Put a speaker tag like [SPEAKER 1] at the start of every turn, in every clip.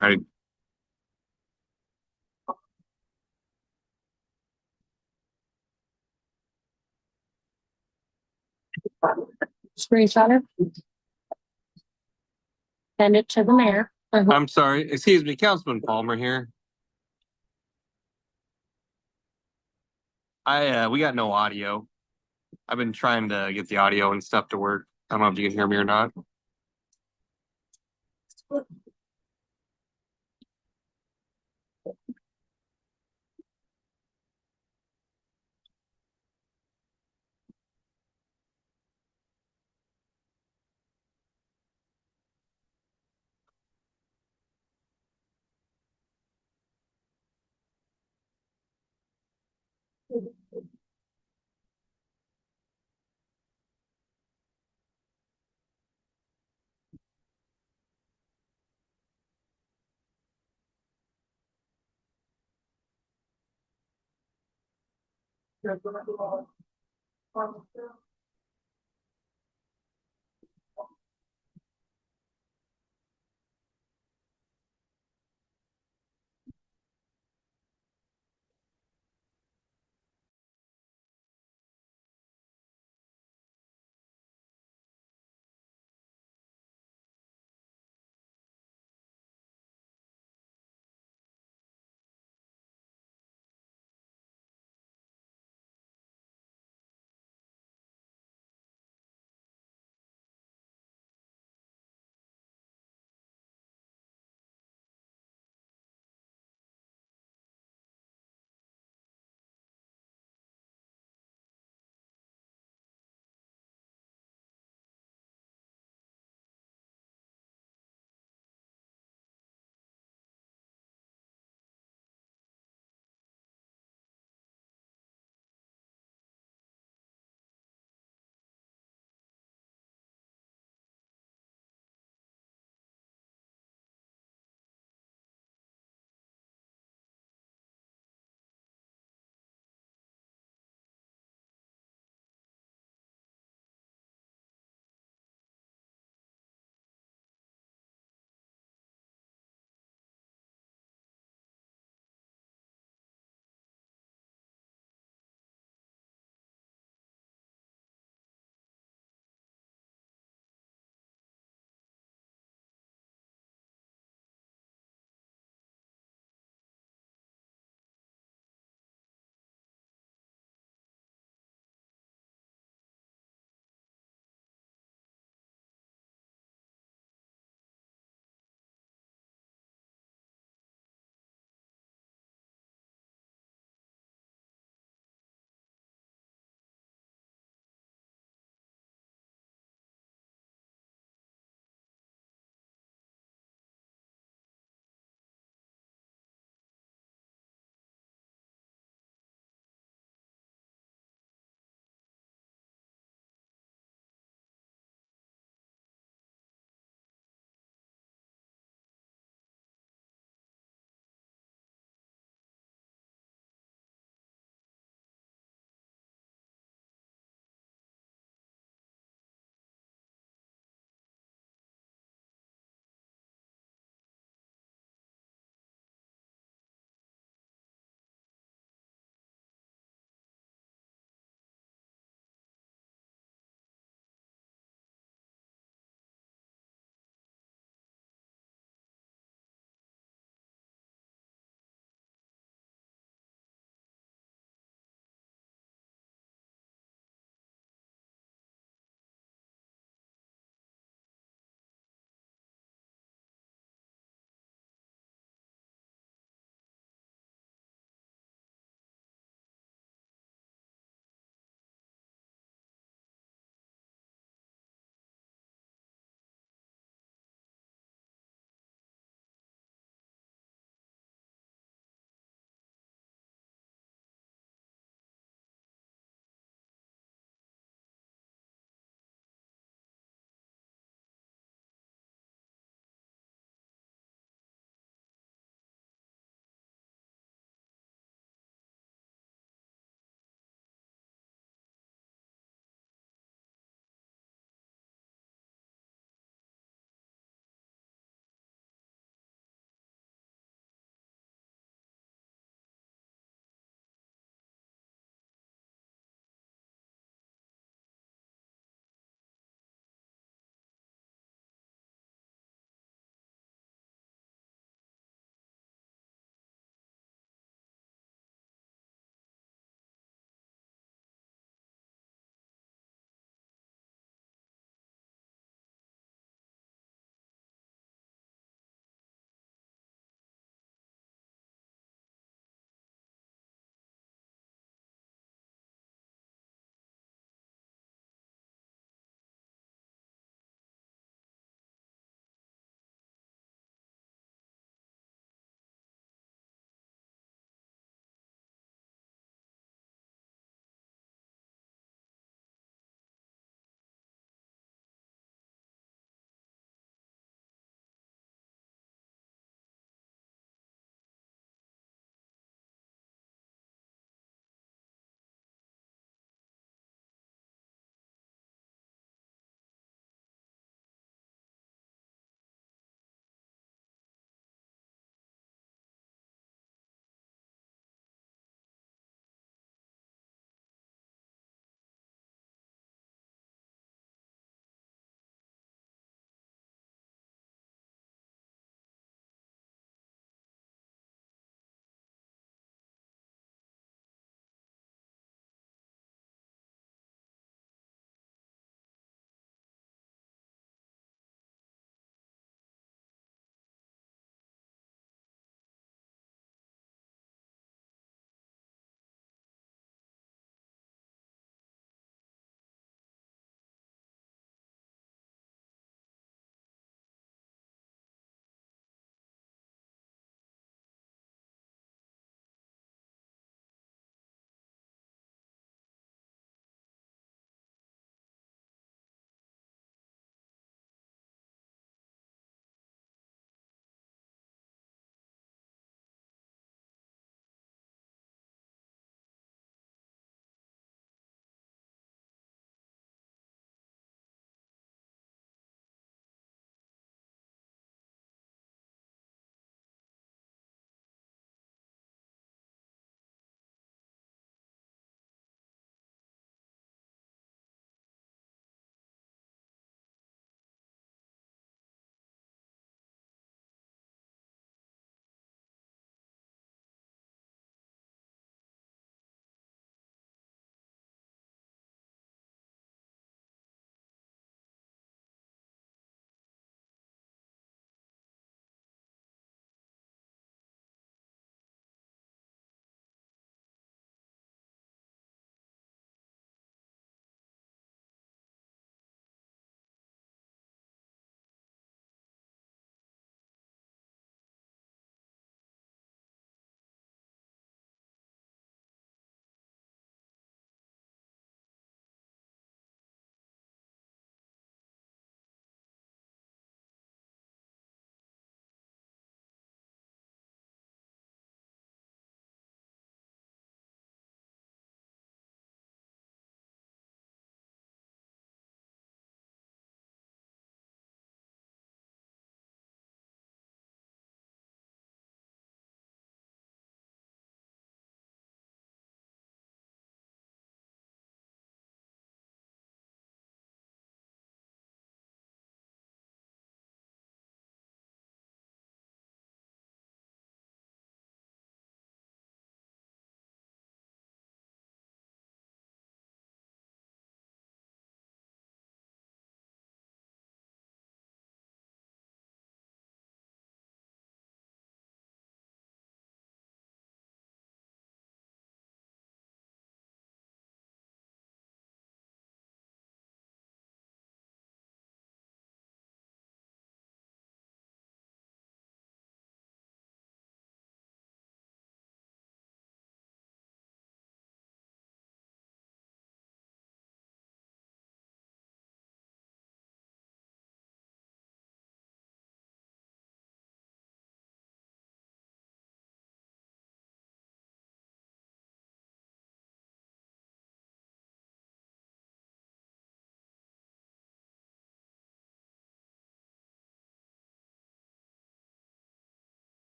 [SPEAKER 1] I,
[SPEAKER 2] Screenshot it, send it to the mayor.
[SPEAKER 1] I'm sorry. Excuse me, Councilman Palmer here. We got no audio. I've been trying to get the audio and stuff to work. I don't know if you can hear me or not.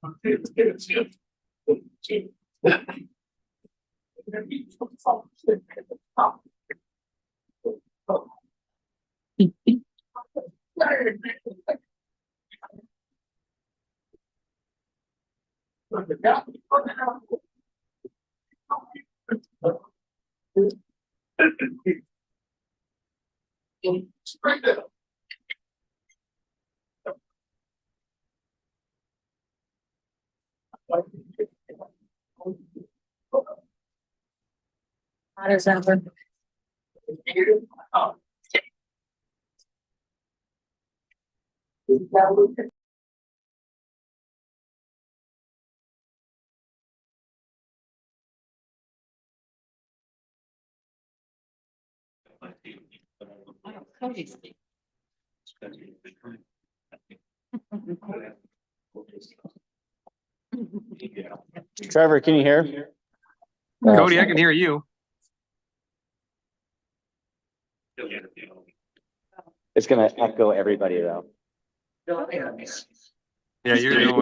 [SPEAKER 2] How does that work? Cody's.
[SPEAKER 3] Trevor, can you hear?
[SPEAKER 1] Cody, I can hear you.
[SPEAKER 3] It's gonna echo everybody though.
[SPEAKER 1] Yeah, you're the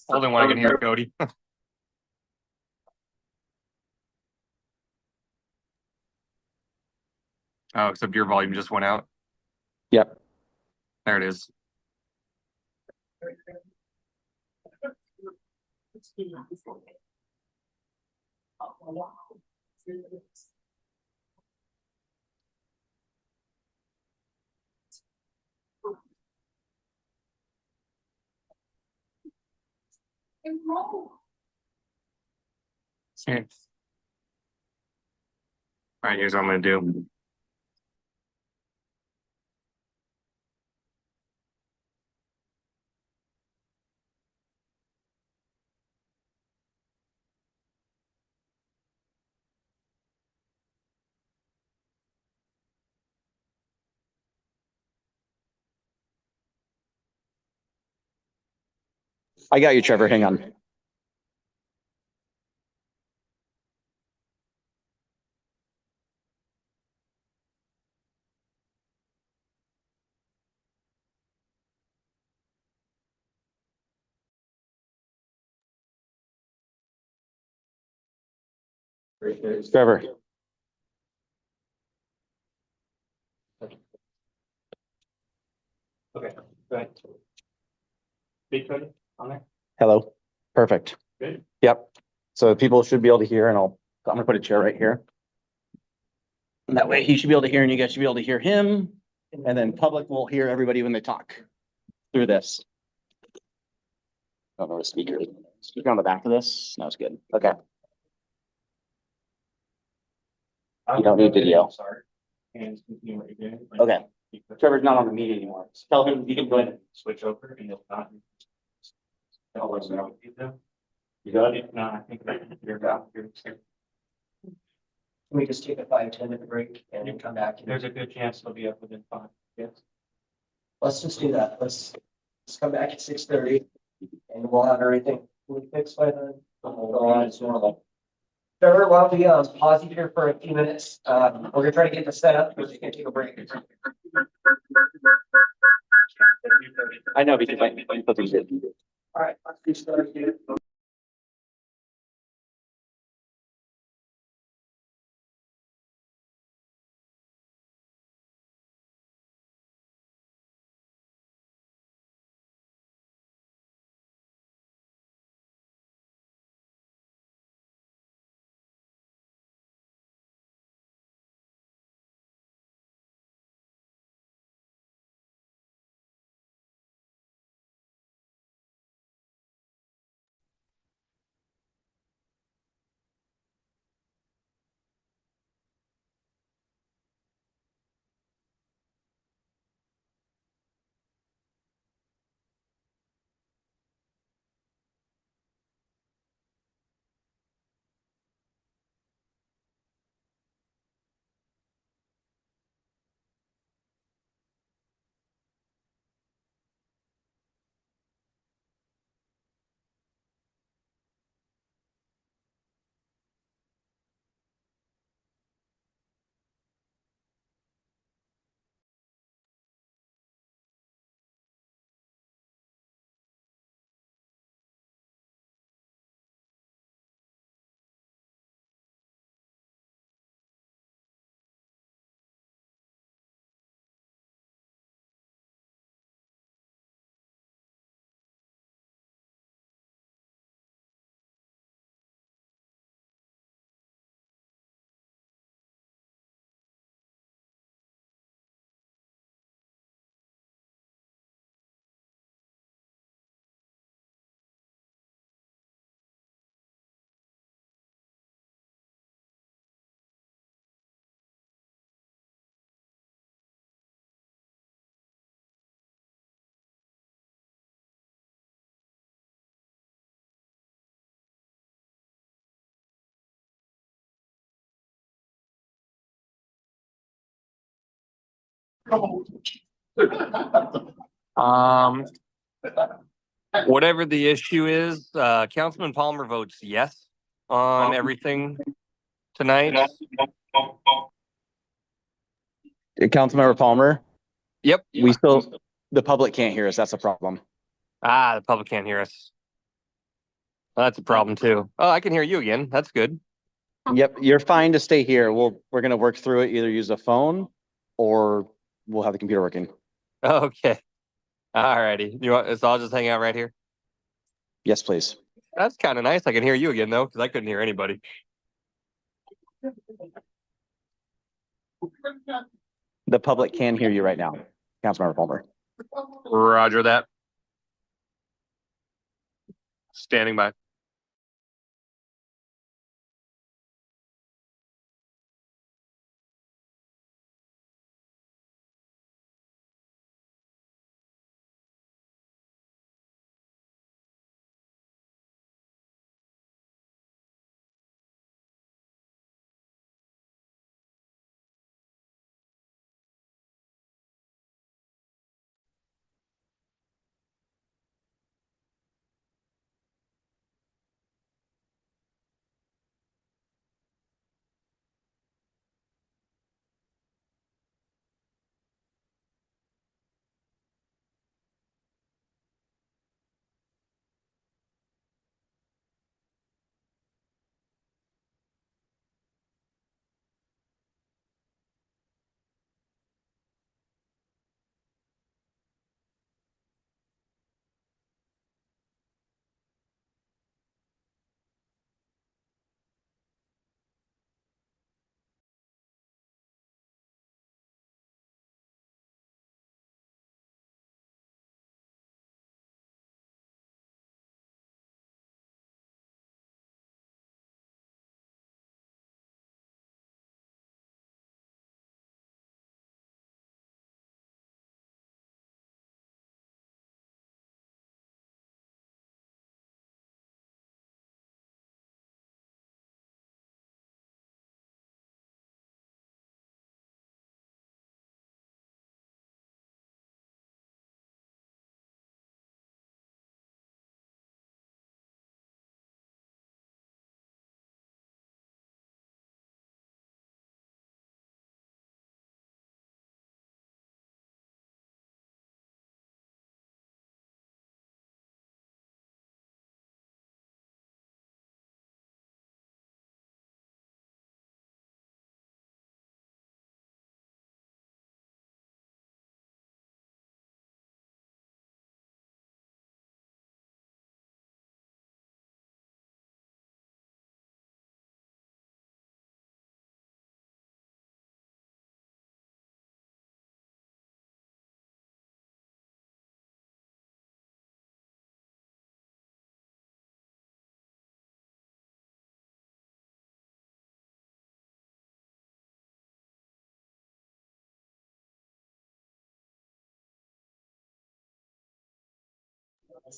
[SPEAKER 1] only one I can hear, Cody. Oh, except your volume just went out.
[SPEAKER 3] Yep.
[SPEAKER 1] There it is. Okay. All right, here's what I'm gonna do.
[SPEAKER 3] I got you, Trevor. Hang on. Trevor.
[SPEAKER 1] Okay, go ahead. Speak Cody on there.
[SPEAKER 3] Hello. Perfect.
[SPEAKER 1] Good.
[SPEAKER 3] Yep. So people should be able to hear, and I'm gonna put a chair right here. And that way he should be able to hear and you guys should be able to hear him. And then public will hear everybody when they talk through this. I don't know the speaker. Speaker on the back of this. No, it's good. Okay. You don't need video.
[SPEAKER 1] Sorry. And continue what you're doing.
[SPEAKER 3] Okay. Trevor's not on the meeting anymore. So tell him you can go ahead and
[SPEAKER 1] Switch over and you'll not. I'll let you know what you do.
[SPEAKER 3] You got
[SPEAKER 1] If not, I think you're about here.
[SPEAKER 4] Can we just take a 5-10 minute break and then come back?
[SPEAKER 1] There's a good chance it'll be up within 5. Yes.
[SPEAKER 4] Let's just do that. Let's come back at 6:30 and we'll have everything fully fixed by then. Go on as normal. Trevor, while we pause you here for a few minutes, we're gonna try to get this set up because you can take a break.
[SPEAKER 3] I know because I put these in.
[SPEAKER 4] All right, let's get started here.
[SPEAKER 1] Um, whatever the issue is, Councilman Palmer votes yes on everything tonight.
[SPEAKER 3] Councilmember Palmer,
[SPEAKER 1] Yep.
[SPEAKER 3] the public can't hear us. That's a problem.
[SPEAKER 1] The public can't hear us. Well, that's a problem too. Oh, I can hear you again. That's good.
[SPEAKER 3] Yep, you're fine to stay here. We're gonna work through it, either use a phone or we'll have the computer working.
[SPEAKER 1] Okay. All righty. So I'll just hang out right here.
[SPEAKER 3] Yes, please.
[SPEAKER 1] That's kind of nice. I can hear you again though, because I couldn't hear anybody.
[SPEAKER 3] The public can hear you right now, Councilmember Palmer.
[SPEAKER 1] Roger that. Standing by.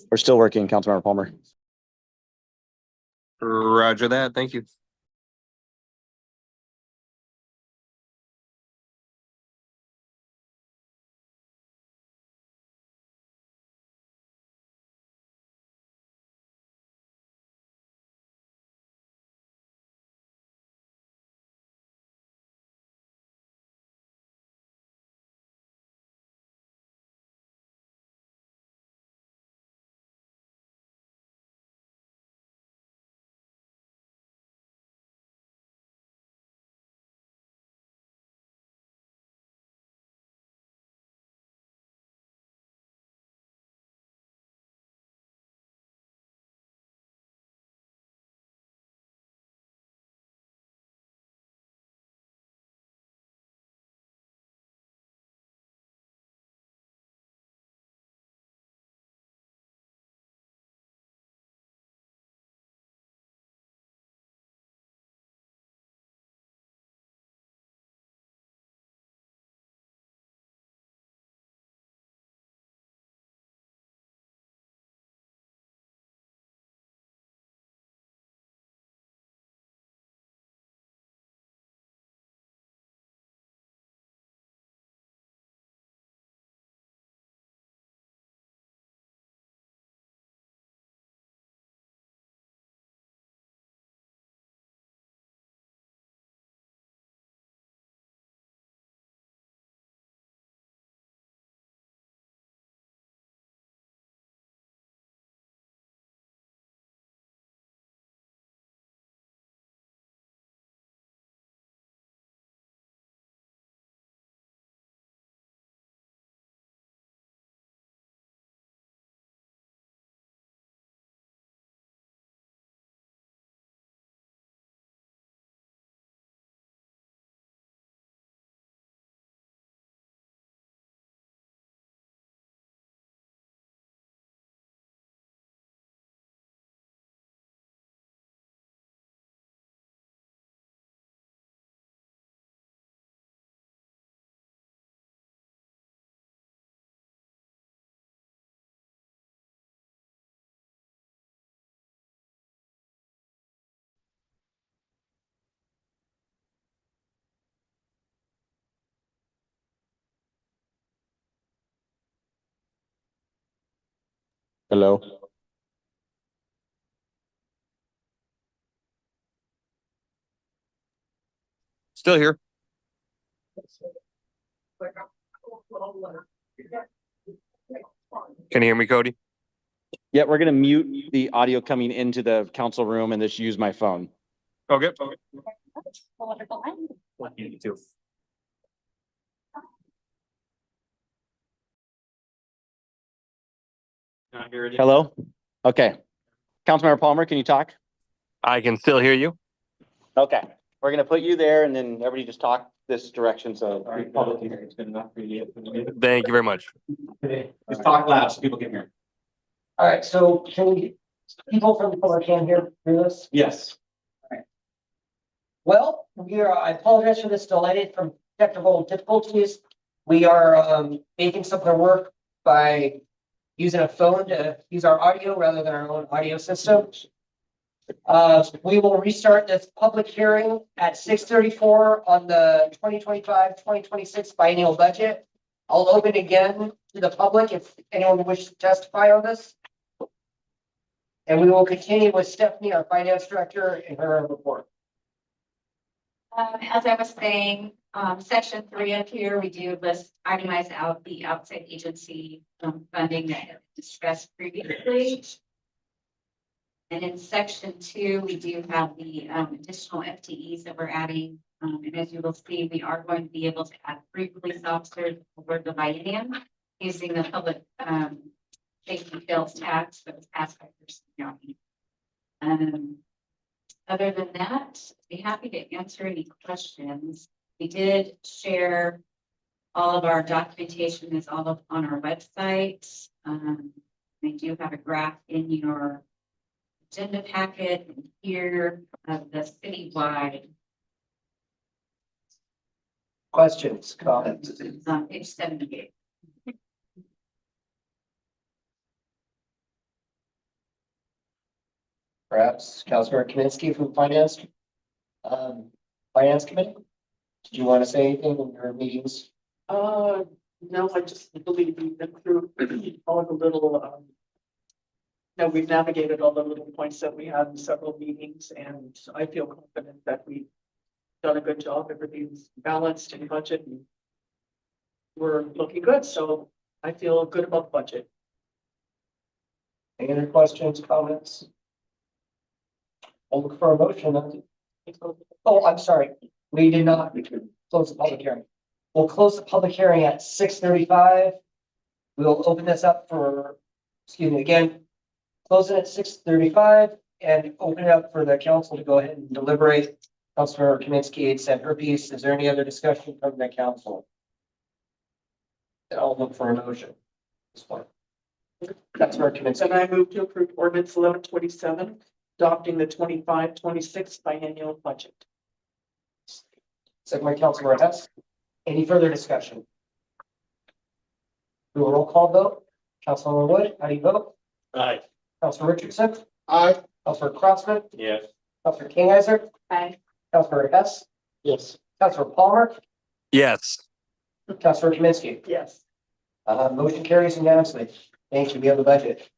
[SPEAKER 3] We're still working, Councilmember Palmer.
[SPEAKER 1] Roger that. Thank you.
[SPEAKER 3] Hello.
[SPEAKER 1] Still here. Can you hear me, Cody?
[SPEAKER 3] Yeah, we're gonna mute the audio coming into the council room and just use my phone.
[SPEAKER 1] Okay.
[SPEAKER 3] Hello? Okay. Councilmember Palmer, can you talk?
[SPEAKER 1] I can still hear you.
[SPEAKER 3] Okay, we're gonna put you there and then everybody just talk this direction, so.
[SPEAKER 1] Thank you very much.
[SPEAKER 3] Just talk loud so people can hear.
[SPEAKER 4] All right, so can we, people from the public can hear this?
[SPEAKER 3] Yes.
[SPEAKER 4] Well, I apologize for this delay from technical difficulties. We are making some of the work by using a phone to use our audio rather than our own audio system. We will restart this public hearing at 6:34 on the 2025-2026 biennial budget. I'll open again to the public if anyone wishes to testify on this. And we will continue with Stephanie, our finance director, in her report.
[SPEAKER 2] As I was saying, section 3 of here, we do list, itemize out the outside agency funding that I discussed previously. And in section 2, we do have the additional FTEs that we're adding. And as you will see, we are going to be able to add 3 police officers over the biennium using the public safety sales tax that was passed by Thurston County. Other than that, I'd be happy to answer any questions. We did share all of our documentation is all up on our website. I do have a graph in your agenda packet and here of the citywide
[SPEAKER 4] Questions, comments?
[SPEAKER 2] page 78.
[SPEAKER 4] Perhaps Councilmember Kaminsky from Finance, Finance Committee? Did you want to say anything in your meetings?
[SPEAKER 5] No, I just believe we've been through all the little, we've navigated all the little points that we had in several meetings, and I feel confident that we've done a good job. Everything's balanced in budget, and we're looking good, so I feel good about the budget.
[SPEAKER 4] Any other questions, comments? I'll look for a motion. Oh, I'm sorry. We did not close the public hearing. We'll close the public hearing at 6:35. We will open this up for, excuse me, again, close it at 6:35 and open it up for the council to go ahead and deliberate. Councilor Kaminsky had said her piece. Is there any other discussion from the council? I'll look for a motion. This one. Councilor Kaminsky.
[SPEAKER 5] And I move to approve ordinance 1127, adopting the 25-26 biennial budget.
[SPEAKER 4] Second by Councilor Hess. Any further discussion? Do a roll call vote. Councilor Wood, how do you vote?
[SPEAKER 3] Aye.
[SPEAKER 4] Councilor Richardson?
[SPEAKER 3] Aye.
[SPEAKER 4] Councilor Crossman?
[SPEAKER 3] Yes.
[SPEAKER 4] Councilor Kingizer?
[SPEAKER 2] Aye.
[SPEAKER 4] Councilor Hess?
[SPEAKER 3] Yes.
[SPEAKER 4] Councilor Palmer?
[SPEAKER 1] Yes.
[SPEAKER 4] Councilor Kaminsky?
[SPEAKER 5] Yes.
[SPEAKER 4] Motion carries unanimously. Thank you. We have the budget.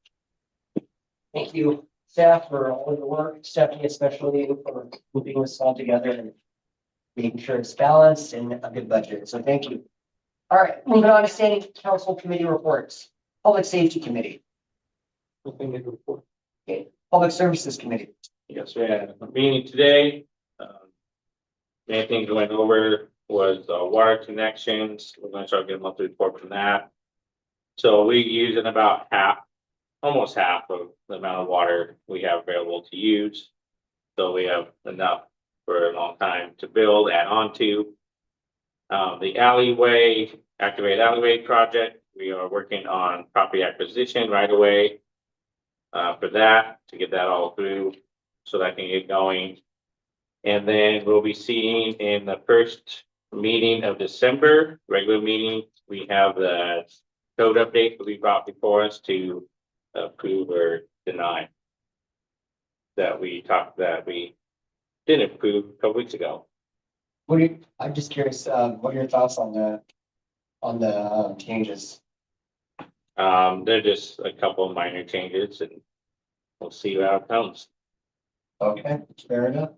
[SPEAKER 4] Thank you, staff, for all of the work, Stephanie especially for moving this all together and making sure it's balanced and a good budget. So thank you. All right, moving on to standing council committee reports. Public Safety Committee. Okay, Public Services Committee.
[SPEAKER 6] Yes, we had a meeting today. Main thing going over was water connections. We're gonna start getting a monthly report from that. So we using about almost half of the amount of water we have available to use. So we have enough for a long time to build, add on to. The alleyway, activated alleyway project, we are working on property acquisition right away. For that, to get that all through, so that can get going. And then we'll be seeing in the first meeting of December, regular meeting, we have the code update that we brought before us to approve or deny. That we didn't approve a couple weeks ago.
[SPEAKER 4] I'm just curious, what are your thoughts on the changes?
[SPEAKER 6] They're just a couple of minor changes and we'll see how it comes.
[SPEAKER 4] Okay, fair enough.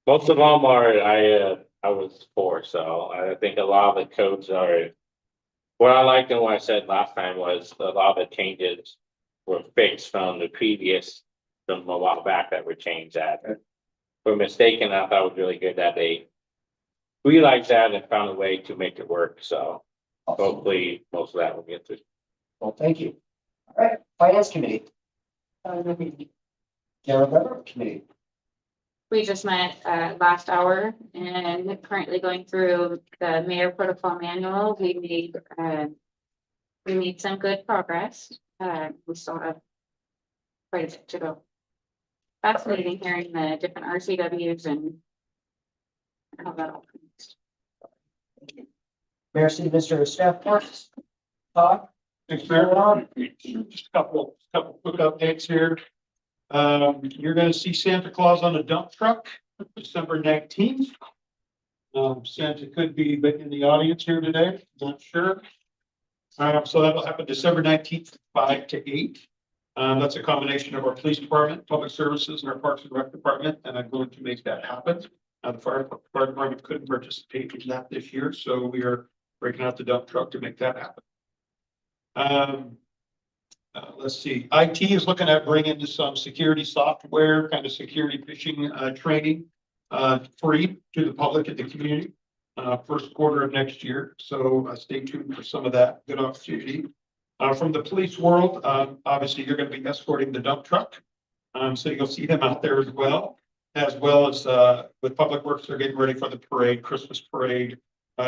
[SPEAKER 6] Most of them are, I was for, so I think a lot of the codes are. What I liked and what I said last time was a lot of the changes were fixed from the previous, from a while back that were changed that. Were mistaken, I thought was really good that they realized that and found a way to make it work, so
[SPEAKER 4] Awesome.
[SPEAKER 6] hopefully most of that will get through.
[SPEAKER 4] Well, thank you. All right, Finance Committee, General Government Committee.
[SPEAKER 7] We just met last hour and currently going through the mayor protocol manual. We made some good progress. We still have quite a bit to go. Fascinating hearing the different RCWs and how that all comes.
[SPEAKER 4] Mayor, City Administrator, staff reports. Todd?
[SPEAKER 8] Thanks, Mayor. Just a couple quick updates here. You're gonna see Santa Claus on a dump truck, December 19th. Santa could be in the audience here today, not sure. So that'll happen December 19th, 5 to 8. That's a combination of our police department, public services, and our parks and rec department, and I'm going to make that happen. The fire department couldn't participate in that this year, so we are breaking out the dump truck to make that happen. Let's see, IT is looking at bringing some security software, kind of security phishing training free to the public and the community first quarter of next year. So stay tuned for some of that good opportunity. From the police world, obviously you're going to be escorting the dump truck. So you'll see them out there as well as with Public Works, they're getting ready for the parade, Christmas parade.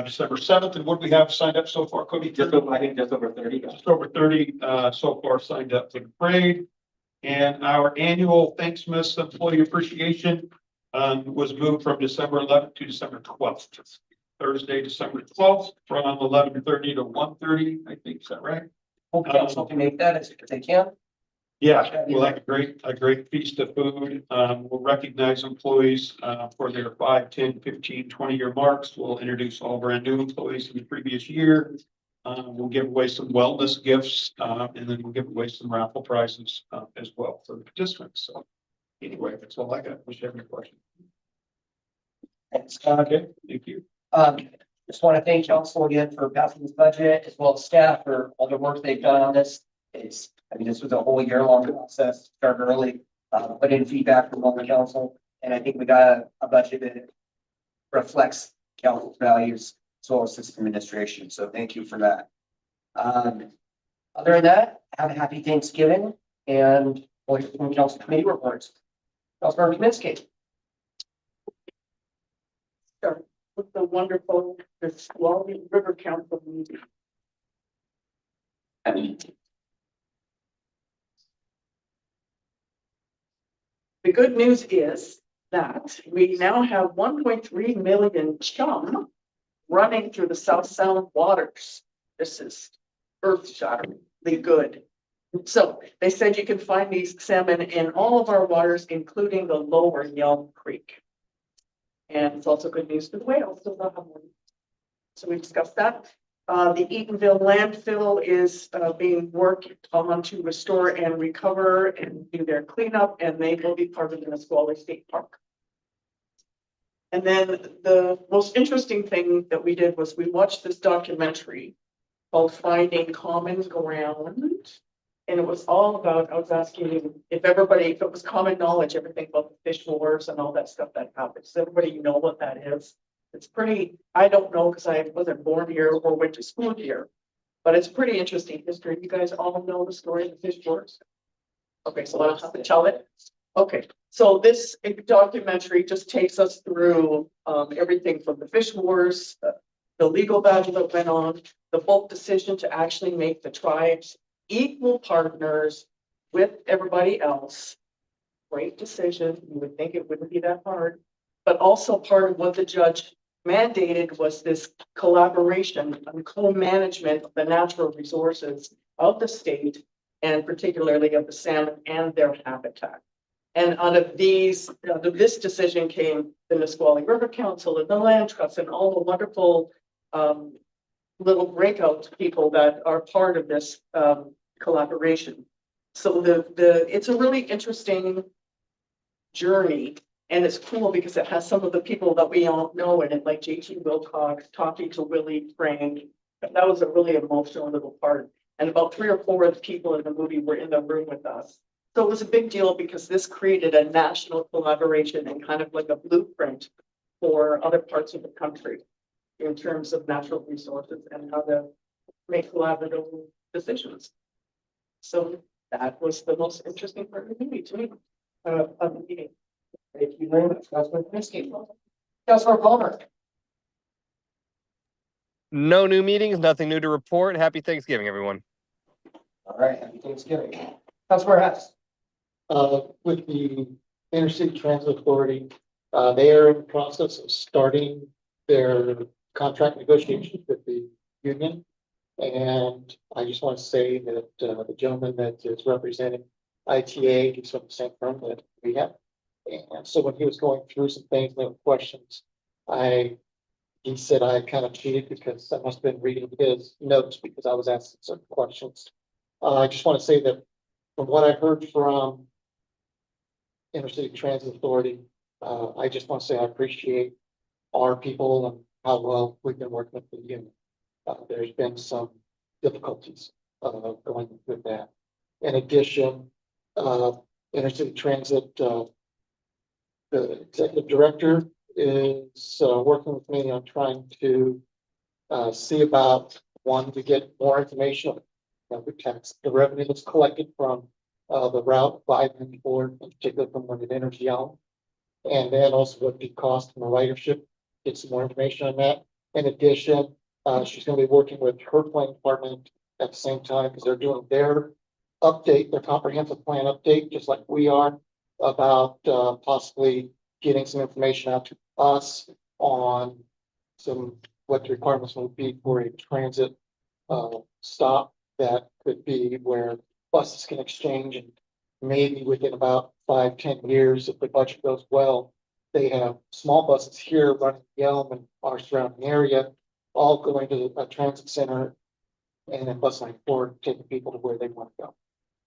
[SPEAKER 8] December 7th, and what we have signed up so far, Cody?
[SPEAKER 3] I think just over 30.
[SPEAKER 8] Just over 30 so far signed up for the parade. And our annual Thanksmas Employee Appreciation was moved from December 11th to December 12th. Thursday, December 12th, from 11:30 to 1:30, I think, is that right?
[SPEAKER 4] Hope council can make that if they can.
[SPEAKER 8] Yeah, we'll have a great feast of food. We'll recognize employees for their 5, 10, 15, 20-year marks. We'll introduce all brand new employees from the previous year. We'll give away some wellness gifts, and then we'll give away some raffle prizes as well for the participants. So anyway, that's all I got. Wish you have any questions.
[SPEAKER 4] Thanks.
[SPEAKER 8] Okay, thank you.
[SPEAKER 4] Just want to thank council again for passing this budget, as well as staff for all the work they've done on this. This was a whole year-long process, started early, put in feedback from all the council, and I think we got a budget that reflects council's values as well as system administration, so thank you for that. Other than that, have a happy Thanksgiving, and we'll hear from council committee reports. Councilmember Kaminsky.
[SPEAKER 5] Start with the wonderful Nisqually River Council meeting. The good news is that we now have 1.3 million chum running through the South Sound waters. This is earth-shatteringly good. So they said you can find these salmon in all of our waters, including the lower Yelm Creek. And it's also good news for the whales. So we discussed that. The Eatonville landfill is being worked on to restore and recover and do their cleanup, and they will be part of the Nisqually State Park. And then the most interesting thing that we did was we watched this documentary called Finding Common Ground. And it was all about, I was asking if it was common knowledge, everything about the fish wars and all that stuff that happens. Does everybody know what that is? It's pretty, I don't know because I wasn't born here or went to school here, but it's pretty interesting history. You guys all know the story of the fish wars? Okay, so I'll have to tell it. Okay, so this documentary just takes us through everything from the fish wars, the legal battle that went on, the bold decision to actually make the tribes equal partners with everybody else. Great decision. You would think it wouldn't be that hard, but also part of what the judge mandated was this collaboration and co-management of the natural resources of the state and particularly of the salmon and their habitat. And out of this decision came the Nisqually River Council and the Land Trust and all the wonderful little breakout people that are part of this collaboration. So it's a really interesting journey, and it's cool because it has some of the people that we all know in it, like JT Wilcox, talking to Willie Frank. That was a really emotional little part. And about 3 or 4 of the people in the movie were in the room with us. So it was a big deal because this created a national collaboration and kind of like a blueprint for other parts of the country in terms of natural resources and how to make collaborative decisions. So that was the most interesting part of the movie to me, of the meeting.
[SPEAKER 4] Thank you very much, Councilman Kaminsky. Councilor Palmer.
[SPEAKER 1] No new meetings, nothing new to report. Happy Thanksgiving, everyone.
[SPEAKER 4] All right, happy Thanksgiving. Councilor Hess.
[SPEAKER 9] With the Intercity Transit Authority, they are in the process of starting their contract negotiations with the union. And I just want to say that, the gentleman that is representing ITA is from the same firm that we have. And so when he was going through some things, there were questions, he said I kind of cheated because I must have been reading his notes because I was asking certain questions. I just want to say that from what I heard from Intercity Transit Authority, I just want to say I appreciate our people and how well we've been working with the union. There's been some difficulties going with that. In addition, Intercity Transit, the executive director is working with me on trying to see about one to get more information on the tax, the revenue that's collected from the route 594, in particular from Limited Energy Yelm, and then also what the cost from the ridership. Get some more information on that. In addition, she's going to be working with her planning department at the same time because they're doing their update, their comprehensive plan update, just like we are, about possibly getting some information out to us on some what the requirements will be for a transit stop that could be where buses can exchange, and maybe within about 5-10 years, if the budget goes well, they have small buses here running Yelm and our surrounding area, all going to a transit center and then bus line forward, taking people to where they want to go.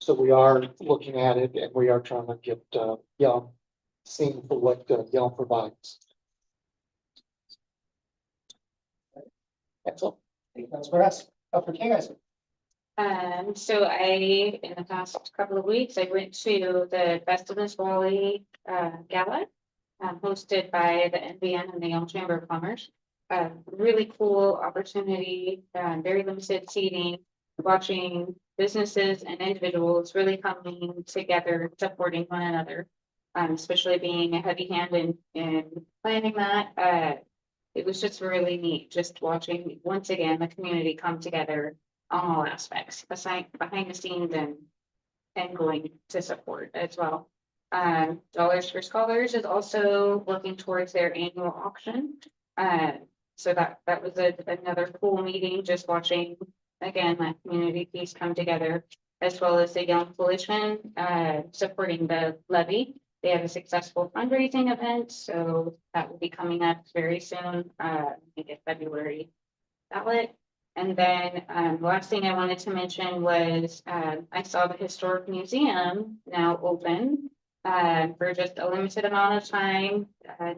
[SPEAKER 9] So we are looking at it and we are trying to get Yelm seen for what Yelm provides. That's all.
[SPEAKER 4] Thank you, Councilor Hess. Councilor King, guys.
[SPEAKER 7] So I, in the past couple of weeks, I went to the Best of Miss Wally Gala, hosted by the NBN and the Yelm Chamber of Commerce. Really cool opportunity, very limited seating, watching businesses and individuals really coming together, supporting one another, especially being a heavy hand in planning that. It was just really neat, just watching, once again, the community come together on all aspects, behind the scenes and going to support as well. Dollars for Scholars is also working towards their annual auction. So that was another cool meeting, just watching, again, that community piece come together, as well as the Young Coalition supporting the levy. They have a successful fundraising event, so that will be coming up very soon, I think it's February ballot. And then the last thing I wanted to mention was I saw the Historic Museum now open for just a limited amount of time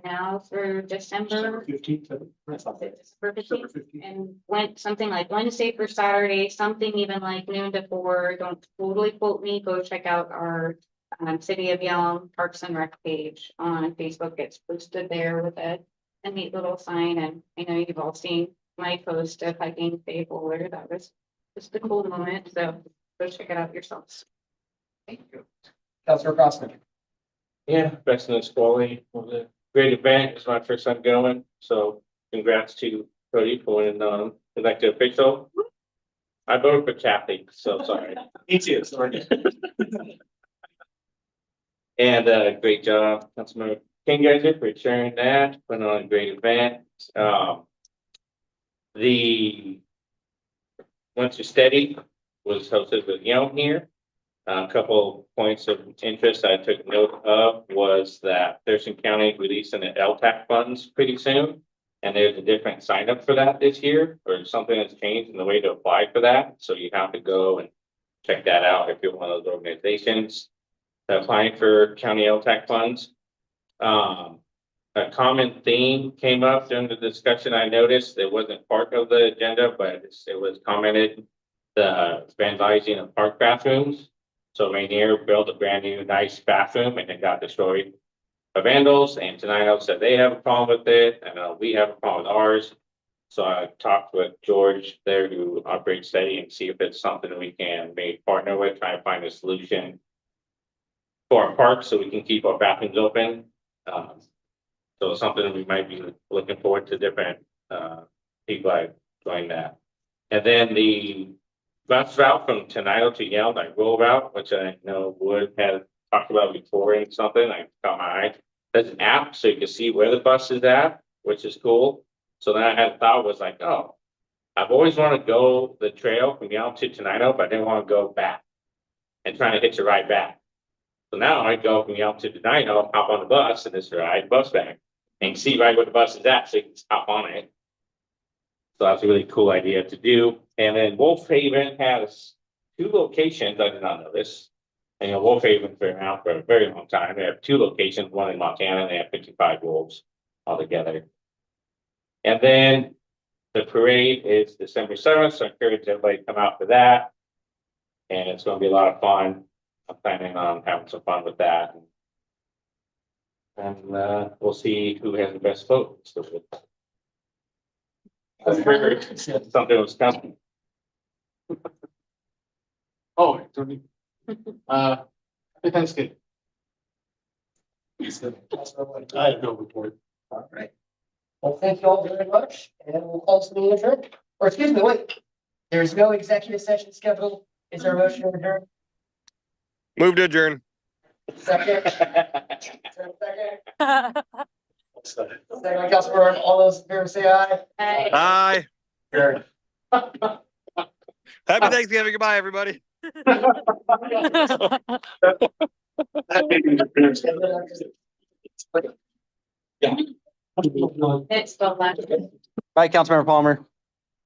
[SPEAKER 7] now through December
[SPEAKER 8] 15th.
[SPEAKER 7] December 15th, and went something like Wednesday for Saturday, something even like noon to 4. Don't totally quote me. Go check out our City of Yelm Parks and Rec page on Facebook. It's posted there with a neat little sign, and I know you've all seen my post of hiking Bay Bowler. That was just a cool moment, so go check it out yourselves.
[SPEAKER 4] Thank you. Councilor Crossman.
[SPEAKER 6] Yeah, Best in this quality was a great event. It's my first time going, so congrats to Cody for winning elected official. I voted for Kathy, so sorry.
[SPEAKER 8] Me too, sorry.
[SPEAKER 6] And great job, Councilmember King Geyser, for sharing that, putting on a great event. The Once You Steady was hosted with Yelm here. A couple points of interest I took note of was that Thurston County releasing the LTAC funds pretty soon. And there's a different sign up for that this year, or something that's changed in the way to apply for that. So you have to go and check that out if you're one of those organizations that applying for county LTAC funds. A common theme came up during the discussion. I noticed it wasn't part of the agenda, but it was commented, the vandalizing of park bathrooms. So Rainier built a brand new nice bathroom and it got destroyed by vandals, and Tenino said they have a problem with it, and we have a problem with ours. So I talked with George there who operates Steady and see if it's something we can maybe partner with, try and find a solution for our parks so we can keep our bathrooms open. So it's something we might be looking forward to different people I join that. And then the bus route from Tenino to Yelm, like roll route, which I know Wood had talked about before and something, I caught my eye. There's an app so you can see where the bus is at, which is cool. So then I had a thought was like, oh, I've always wanted to go the trail from Yelm to Tenino, but I didn't want to go back and trying to hitch a ride back. So now I go from Yelm to Tenino, hop on the bus and just ride bus back and see right where the bus is at so you can just hop on it. So that's a really cool idea to do. And then Wolf Haven has 2 locations. I did not know this. And Wolf Haven's been around for a very long time. They have 2 locations, one in Montana, and they have 55 wolves altogether. And then the parade is December 7th, so I encourage everybody to come out for that. And it's gonna be a lot of fun. I'm planning on having some fun with that. And we'll see who has the best vote. Something was coming.
[SPEAKER 8] Oh, don't need. Happy Thanksgiving. I have no report.
[SPEAKER 4] All right. Well, thank you all very much, and we'll close the meeting adjourned. Or excuse me, wait. There's no executive session scheduled. Is there a motion to adjourn?
[SPEAKER 1] Move to adjourn.
[SPEAKER 4] Second? Is there a second? Second, Councilmember, all those in favor say aye.
[SPEAKER 1] Aye.
[SPEAKER 4] Adjourned.
[SPEAKER 1] Happy Thanksgiving. Goodbye, everybody.
[SPEAKER 2] It's the last.
[SPEAKER 3] Bye, Councilmember Palmer.